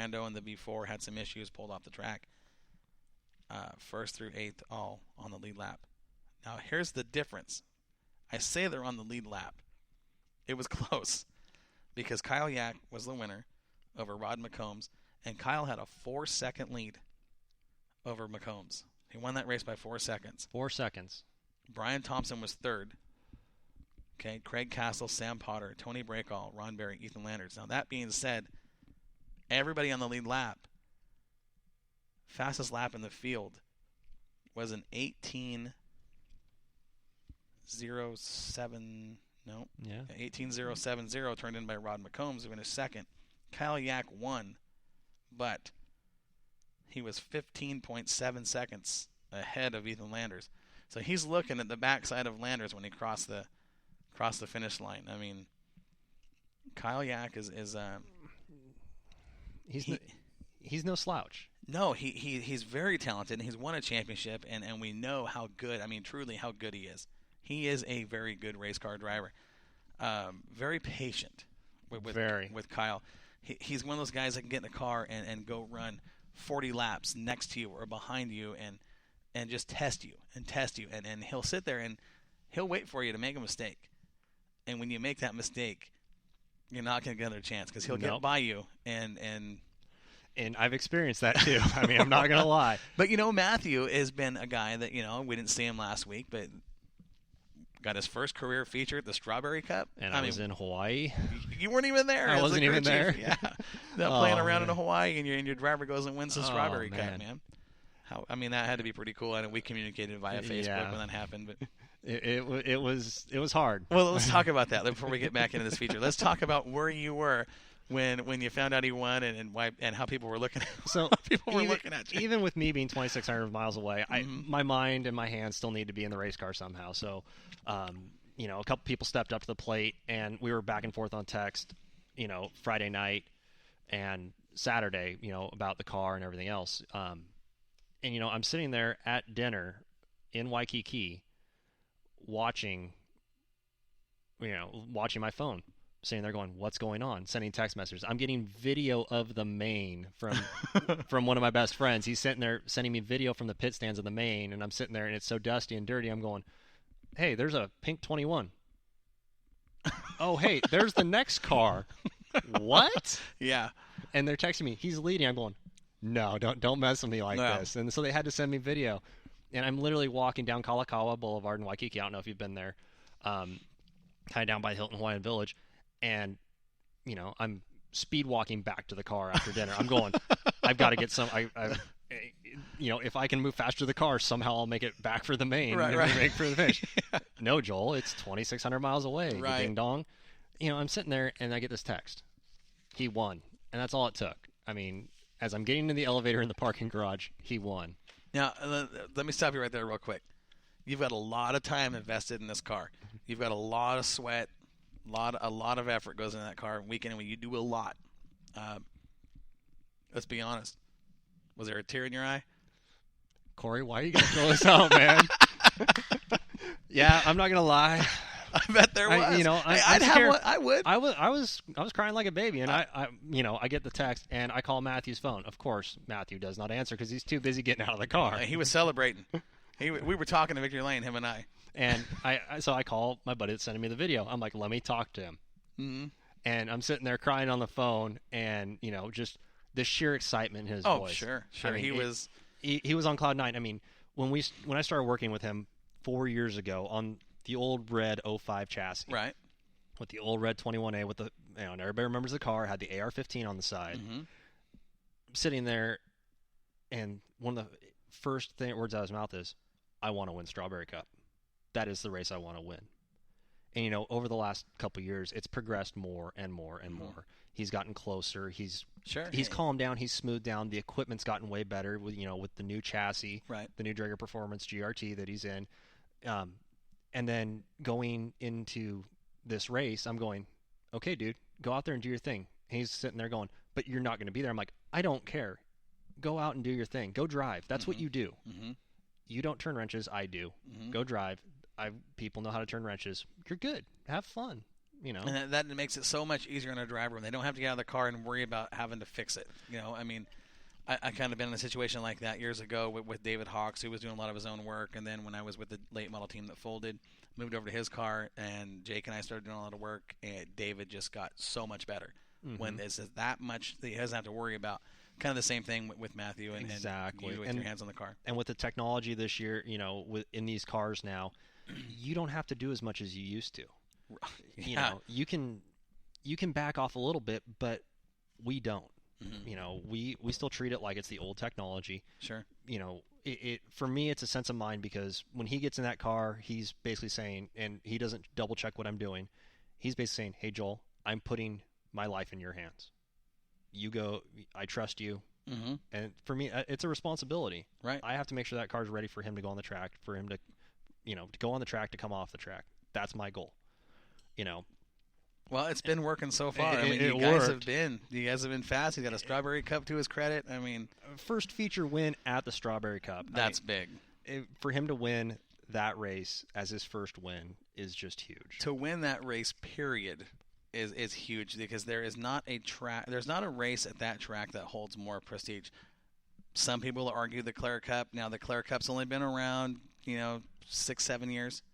Brando in the V4 had some issues, pulled off the track. First through eighth, all on the lead lap. Now, here's the difference. I say they're on the lead lap. It was close because Kyle Yack was the winner over Rod McCombs, and Kyle had a 4-second lead over McCombs. He won that race by 4 seconds. 4 seconds. Brian Thompson was third. Okay, Craig Castle, Sam Potter, Tony Breakall, Ron Berry, Ethan Landers. Now, that being said, everybody on the lead lap, fastest lap in the field was an 18:07. No. Yeah. 18:070 turned in by Rod McCombs, who finished second. Kyle Yack won, but he was 15.7 seconds ahead of Ethan Landers. So he's looking at the backside of Landers when he crossed the finish line. I mean, Kyle Yack is he's no slouch. No, he's very talented, and he's won a championship, and we know how good, I mean, truly how good he is. He is a very good race car driver. Very patient with Kyle. He's one of those guys that can get in the car and go run 40 laps next to you or behind you and just test you. And he'll sit there and he'll wait for you to make a mistake. And when you make that mistake, you're not going to get another chance because he'll get by you and I've experienced that too. I mean, I'm not going to lie. But, Matthew has been a guy that, we didn't see him last week, but got his first career feature at the Strawberry Cup. And I was in Hawaii. You weren't even there. I wasn't even there. Yeah. Playing around in Hawaii, and your driver goes and wins the Strawberry Cup, man. That had to be pretty cool. I know we communicated via Facebook when that happened, but it was hard. Well, let's talk about that before we get back into this feature. Let's talk about where you were when you found out he won and why and how people were looking at looking at you. Even with me being 2,600 miles away, my mind and my hands still need to be in the race car somehow. So, a couple people stepped up to the plate, and we were back and forth on text, Friday night and Saturday, about the car and everything else. And I'm sitting there at dinner in Waikiki watching my phone. Sitting there going, what's going on? Sending text messages. I'm getting video of the main from one of my best friends. He's sitting there sending me video from the pit stands of the main, and I'm sitting there, and it's so dusty and dirty. I'm going, hey, there's a pink 21. Oh, hey, there's the next car. What? Yeah. And they're texting me, he's leading. I'm going, no, don't mess with me like this. And so they had to send me video. And I'm literally walking down Kalakaua Boulevard in Waikiki. I don't know if you've been there. Kind of down by Hilton Hawaiian Village. And, I'm speed walking back to the car after dinner. I'm going, I've got to get some, if I can move faster to the car, somehow I'll make it back for the main. Right. Make for the finish. No, Joel, it's 2,600 miles away. Right. Ding dong. I'm sitting there and I get this text. He won. And that's all it took. I mean, as I'm getting into the elevator in the parking garage, he won. Now, let me stop you right there real quick. You've got a lot of time invested in this car. You've got a lot of sweat. A lot of effort goes into that car week in and week. You do a lot. Let's be honest. Was there a tear in your eye? Corey, why are you going to throw this out, man? Yeah, I'm not going to lie. I bet there was. I'd have one. I would. I was crying like a baby, and I get the text, and I call Matthew's phone. Of course, Matthew does not answer because he's too busy getting out of the car. He was celebrating. We were talking to Victory Lane, him and I. And so I call my buddy that's sending me the video. I'm like, let me talk to him. Mm-hmm. And I'm sitting there crying on the phone, and just the sheer excitement in his voice. Oh, sure. I mean, he was on cloud nine. I mean, when I started working with him 4 years ago on the old red 05 chassis, right, with the old red 21A, with the and everybody remembers the car had the AR-15 on the side. Mm-hmm. Sitting there, and one of the first words out of his mouth is, "I want to win Strawberry Cup. That is the race I want to win." And over the last couple of years, it's progressed more and more and more. He's gotten closer. He's calmed down. He's smoothed down. The equipment's gotten way better with with the new chassis, right, the new Drager Performance GRT that he's in. And then going into this race, I'm going, okay, dude, go out there and do your thing. And he's sitting there going, but you're not going to be there. I'm like, I don't care. Go out and do your thing. Go drive. That's what you do. Mm-hmm. You don't turn wrenches. I do. Mm-hmm. Go drive. People know how to turn wrenches. You're good. Have fun. You know, and that makes it so much easier on a driver when they don't have to get out of the car and worry about having to fix it. You know, I mean, I kind of been in a situation like that years ago with David Hawks, who was doing a lot of his own work, and then when I was with the late model team that folded, moved over to his car, and Jake and I started doing a lot of work, and David just got so much better. When there's that much that he doesn't have to worry about. Kind of the same thing with Matthew and exactly. you with your hands on the car. And with the technology this year, you know, in these cars now, you don't have to do as much as you used to. Yeah. You know, you can back off a little bit, but we don't. You know, we still treat it like it's the old technology. Sure. You know, it for me, it's a sense of mind because when he gets in that car, he's basically saying, and he doesn't double check what I'm doing. He's basically saying, "Hey, Joel, I'm putting my life in your hands. You go. I trust you." And for me, it's a responsibility. Right. I have to make sure that car's ready for him to go on the track, for him to, you know, to go on the track, to come off the track. That's my goal. You know. Well, it's been working so far. I mean, you guys have been fast. He got a Strawberry Cup to his credit. I mean, first feature win at the Strawberry Cup. That's big. For him to win that race as his first win is just huge. To win that race, period, is huge because there is not a track. There's not a race at that track that holds more prestige. Some people argue the Clare Cup. Now, the Clare Cup's only been around, 6-7 years.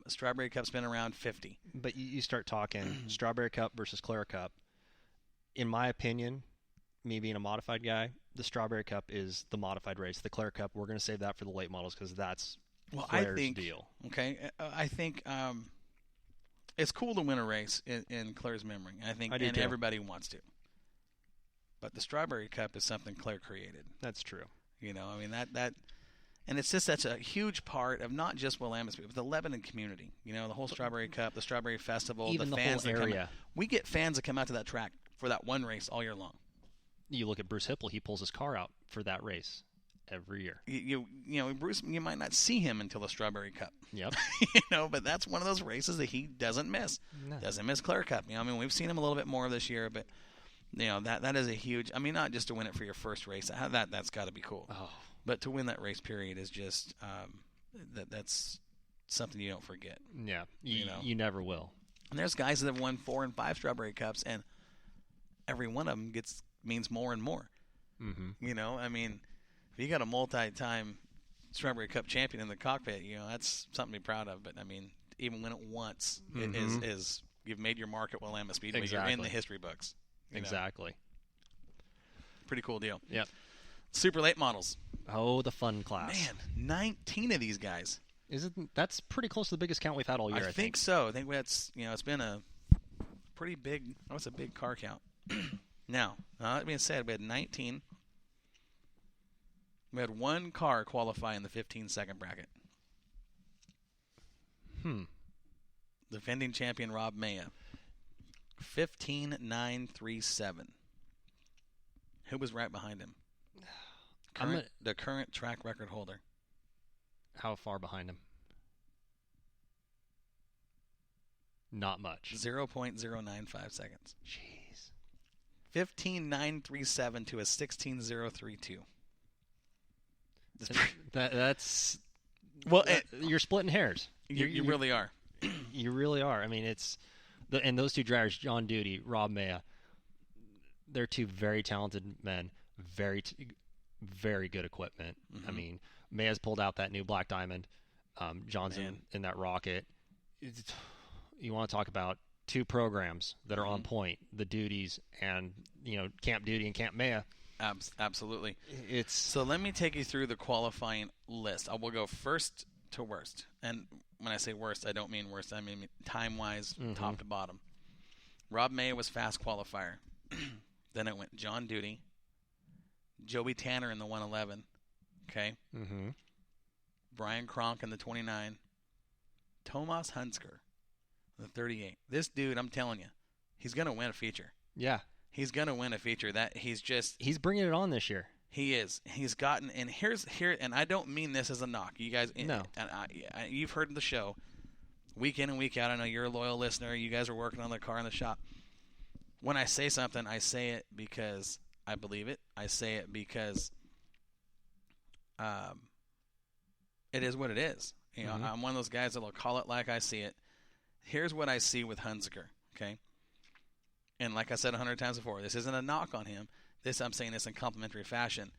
Strawberry Cup's been around 50. But you start talking Strawberry Cup versus Clare Cup. In my opinion, me being a modified guy, the Strawberry Cup is the modified race. The Clare Cup, we're going to save that for the late models because that's Claire's deal. Okay, I think it's cool to win a race in Claire's memory. I think everybody wants to. But the Strawberry Cup is something Claire created. That's true. I mean that. And it's just such a huge part of not just Willamette, but the Lebanon community. The whole Strawberry Cup, the Strawberry Festival, even the fans whole area. We get fans that come out to that track for that one race all year long. You look at Bruce Hipple; he pulls his car out for that race every year. Bruce, you might not see him until the Strawberry Cup. Yep. But that's one of those races that he doesn't miss. No. Doesn't miss Clare Cup. We've seen him a little bit more this year, but that is a huge. Not just to win it for your first race. That's got to be cool. Oh. But to win that race period is just that's something you don't forget. Yeah, you never will. And there's guys that have won 4 and 5 Strawberry Cups, and every one of them means more and more. Mm-hmm. If you got a multi-time Strawberry Cup champion in the cockpit, that's something to be proud of. But even win it once, it is you've made your mark at Willamette Speedway. Exactly. You're in the history books. Exactly. Pretty cool deal. Yep. Super late models. Oh, the fun class. Man, 19 of these guys. That's pretty close to the biggest count we've had all year, I think. So. I think that's, it's been a pretty big, a big car count. Now, that being said, we had 19. We had one car qualify in the 15-second bracket. Defending champion Rob Maya. 15.937. Who was right behind him? The current track record holder. How far behind him? Not much. 0.095 seconds. Jeez. 15.937 to a 16.032. That's well. You're splitting hairs. You really are. You really are. It's and those two drivers, John Duty, Rob Maya. They're two very talented men. Very good equipment. Mm-hmm. Maya's pulled out that new Black Diamond. John's in that Rocket. You want to talk about two programs that are on point, the Duties and, Camp Duty and Camp Maya. Absolutely. So let me take you through the qualifying list. I will go first to worst. And when I say worst, I don't mean worst. I mean time-wise, top to bottom. Rob Maya was fast qualifier. Then it went John Duty, Joey Tanner in the 111, okay? Brian Kronk in the 29, Tomas Hunsker in the 38. This dude, I'm telling you, he's going to win a feature. Yeah. He's going to win a feature. He's bringing it on this year. He is. He's gotten, and here, and I don't mean this as a knock. You guys, no. And you've heard the show week in and week out. I know you're a loyal listener. You guys are working on the car in the shop. When I say something, I say it because I believe it. I say it because it is what it is. I'm one of those guys that will call it like I see it. Here's what I see with Hunziker, okay? And like I said 100 times before, this isn't a knock on him. I'm saying this in complimentary fashion.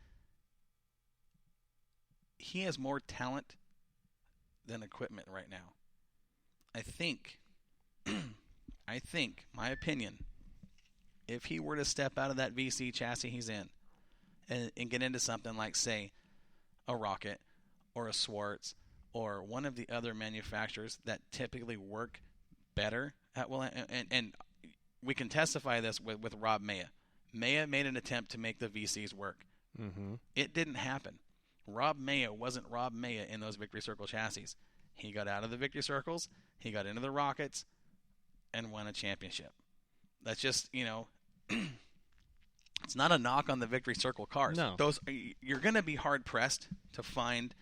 He has more talent than equipment right now. I think, my opinion, if he were to step out of that VC chassis he's in and get into something like, say, a Rocket or a Swartz or one of the other manufacturers that typically work better at and we can testify this with Rob Maya. Maya made an attempt to make the VCs work. Mm-hmm. It didn't happen. Rob Maya wasn't Rob Maya in those Victory Circle chassis. He got out of the Victory Circles, he got into the Rockets, and won a championship. That's just, it's not a knock on the Victory Circle cars. No. You're going to be hard-pressed to find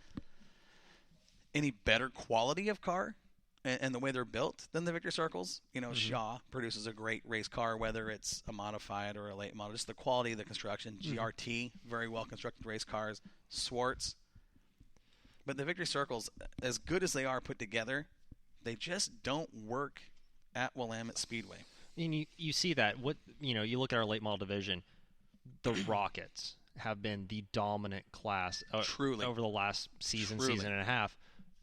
any better quality of car and the way they're built than the Victory Circles. Shaw produces a great race car, whether it's a modified or a late model. Just the quality of the construction. GRT, very well-constructed race cars. Swartz. But the Victory Circles, as good as they are put together, they just don't work at Willamette Speedway. And you see that. You look at our late model division, the Rockets have been the dominant class Truly. over the last season and a half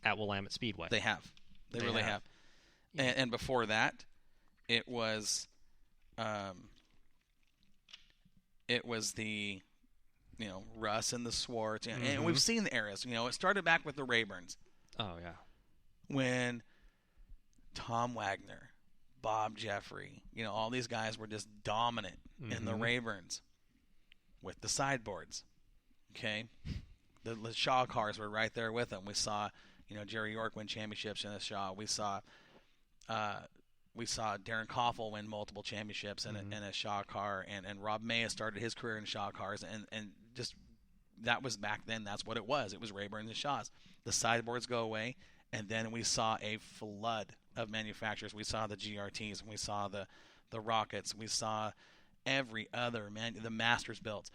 at Willamette Speedway. They have. They really have. Yeah. And before that, it was the Russ and the Swartz, and we've seen the eras. It started back with the Rayburns. Oh yeah, when Tom Wagner, Bob Jeffrey, all these guys were just dominant in the Rayburns with the sideboards. Okay, the Shaw cars were right there with them. We saw Jerry York win championships in a Shaw. We saw Darren Koffel win multiple championships in a Shaw car, and Rob Maya started his career in Shaw cars, and just that was back then. That's what it was. It was Rayburns and Shaws. The sideboards go away, and then we saw a flood of manufacturers. We saw the GRTs, and we saw the Rockets. We saw every other the Masters builds.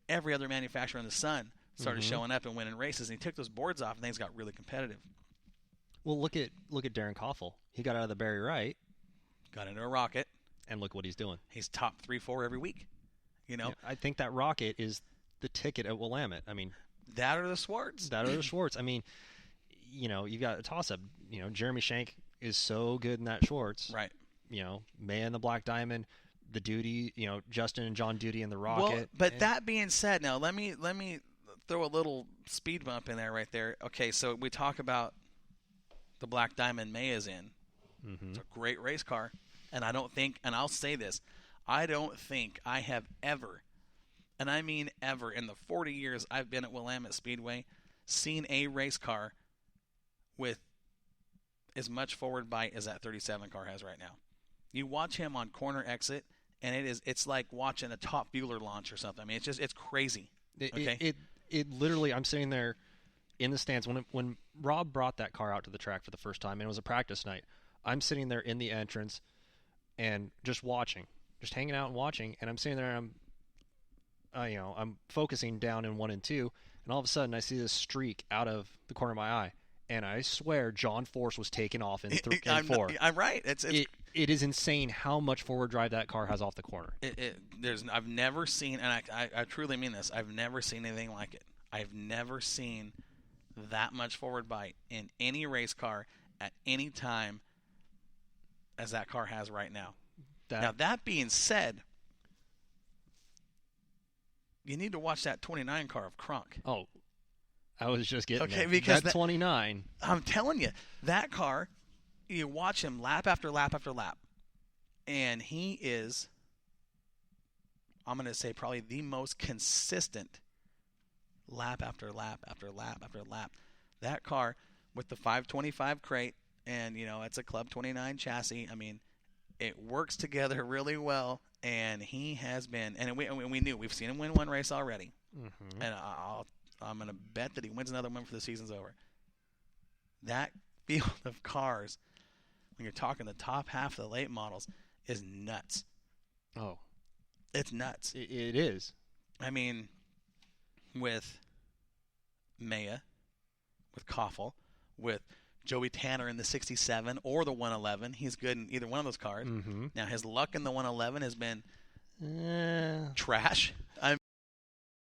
Every other manufacturer in the sun started showing up and winning races, and he took those boards off, and things got really competitive. Well, look at Darren Koffel. He got out of the Barry Wright, got into a Rocket, and look what he's doing. He's top 3-4 every week. Yeah, I think that Rocket is the ticket at Willamette. I mean, that or the Swartz. I mean, you've got a toss-up. Jeremy Shank is so good in that Schwartz. Right. May and the Black Diamond, the Duty. Justin and John Duty in the Rocket. Well, but that being said, now let me throw a little speed bump in there right there. Okay, so we talk about the Black Diamond May is in. It's a great race car, and I don't think, and I'll say this, I don't think I have ever, and I mean ever, in the 40 years I've been at Willamette Speedway, seen a race car with as much forward bite as that 37 car has right now. You watch him on corner exit, and it's like watching a Top Bueller launch or something. I mean, it's crazy. Okay? It literally, I'm sitting there in the stands when Rob brought that car out to the track for the first time, and it was a practice night. I'm sitting there in the entrance and just watching, just hanging out and watching, and I'm sitting there and I'm focusing down in 1 and 2, and all of a sudden I see this streak out of the corner of my eye, and I swear John Force was taken off in 4. I'm right. It is insane how much forward drive that car has off the corner. I've never seen, and I truly mean this, I've never seen anything like it. I've never seen that much forward bite in any race car at any time as that car has right now. Now, that being said, you need to watch that 29 car of Kronk. Oh, I was just getting okay, there. Because that 29. I'm telling you, that car, you watch him lap after lap after lap, and he is, I'm going to say, probably the most consistent lap after lap after lap after lap. That car with the 525 crate, and it's a Club 29 chassis. I mean, it works together really well, and he has been. And we knew we've seen him win one race already, and I'm going to bet that he wins another one before the season's over. That field of cars, when you're talking the top half of the late models, is nuts. Oh, it's nuts. It is. I mean, with Maya, with Koffel, with Joey Tanner in the 67 or the 111. He's good in either one of those cars. Mm-hmm. Now, his luck in the 111 has been trash.